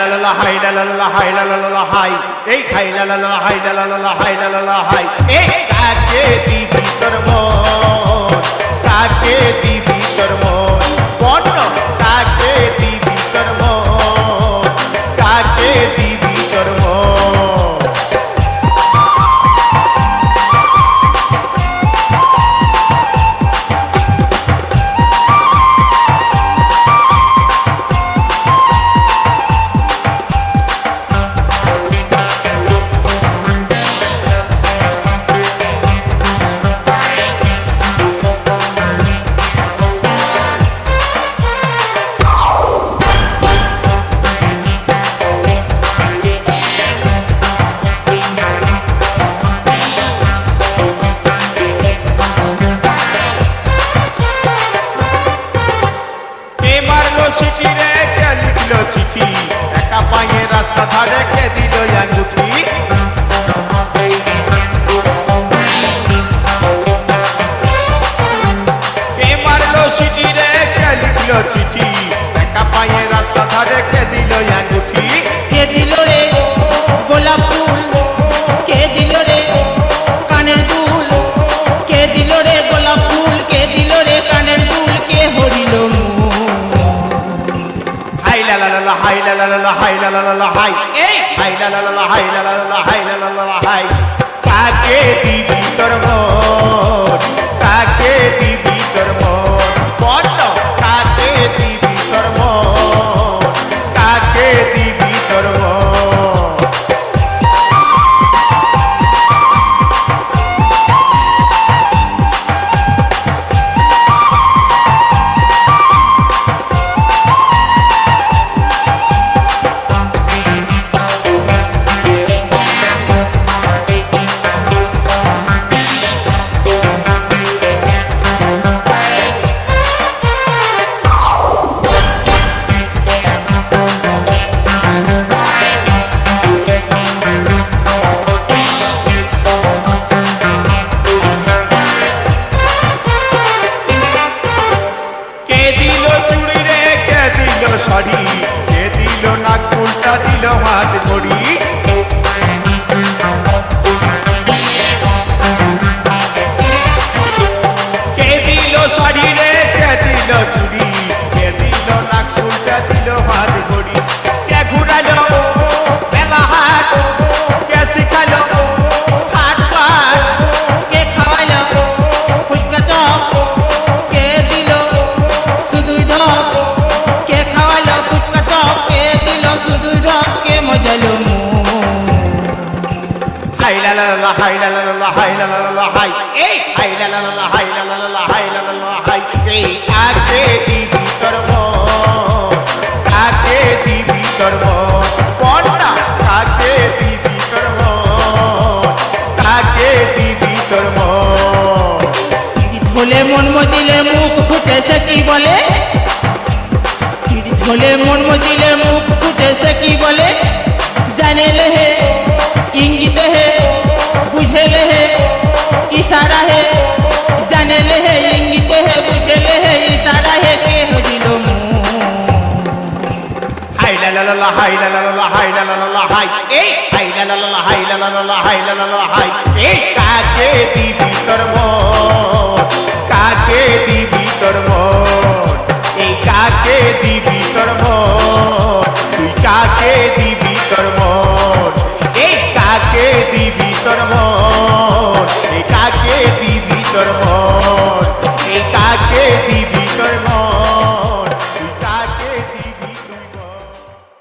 লা লা লা হাই লা লা লা হাই লা লা লা হাই এই হাই লা লা লা হাই লা লা লা হাই লা লা লা হাই এই কাকে দিবি তোর মন কাকে দিবি তোর মন বন্ন কাকে দিবি তোর মন কাকে দিবি তোর মন চিঠি রে কে লিখলো চিঠি একা পায়ে রাস্তা ধারে কে দিল আঙ্গুঠি কে মারলো চিঠি রে কে লিখলো চিঠি একা পায়ে রাস্তা ধারে কে দিল আঙ্গুঠি কে দিল রে গোলাপ ফুল কে দিল রে কানের দুল কে দিল রে গোলাপ ফুল কে দিল রে কানের দুল কে হরিল হাই লা লা লা হাই লা লা লা হাই লা লা লা হাই এই হাই লা লা লা হাই লা লা লা হাই লা লা লা হাই কাকে দিবি তোর মন কাকে দিবি তোর মন বন্ন কাকে দিবি তোর মন কাকে দিবি তোর মন শাড়ি কে দিল নাক ফুলটা দিল হাত ঘড়ি কে দিল শাড়ি রে কে দিল চুড়ি কে দিল নাক ফুলটা দিল হাত ঘড়ি কে ঘুরালো বেলা হাট কে শিখালো হাট পাট কে খাওয়াইল ফুচকা চপ কে দিল শুধু ঢপ কে খাওয়াইল ফুচকা চপ কে দিল শুধু ঢপ কে মজালো হাই লা লা লা হাই লা লা লা হাই লা লা লা হাই এই হাই লা লা লা হাই লা লা লা হাই লা লা লা হাই এই কাকে দিবি তোর মন কাকে দিবি তোর মন বন্না কাকে দিবি তোর মন কাকে দিবি তোর মন ধলে মন মজিলে মুখ ফুটে সে কি বলে ধলে মন মজিলে মুখ ফুটে সে কি বলে জানে ले है इंगित है बुझे ले है इशारा है जाने ले है इंगित है बुझे ले है इशारा है के हो दिलो হাই লা লা লা হাই লা লা লা হাই লা লা লা হাই এই হাই লা লা লা হাই লা লা লা হাই লা লা লা হাই এই কাকে দিবি তোর মন কাকে দিবি তোর মন এই কাকে দিবি তোর মন তুই কাকে দিবি তোর মন এই কাকে দিবি তোর মন এই কাকে দিবি তোর মন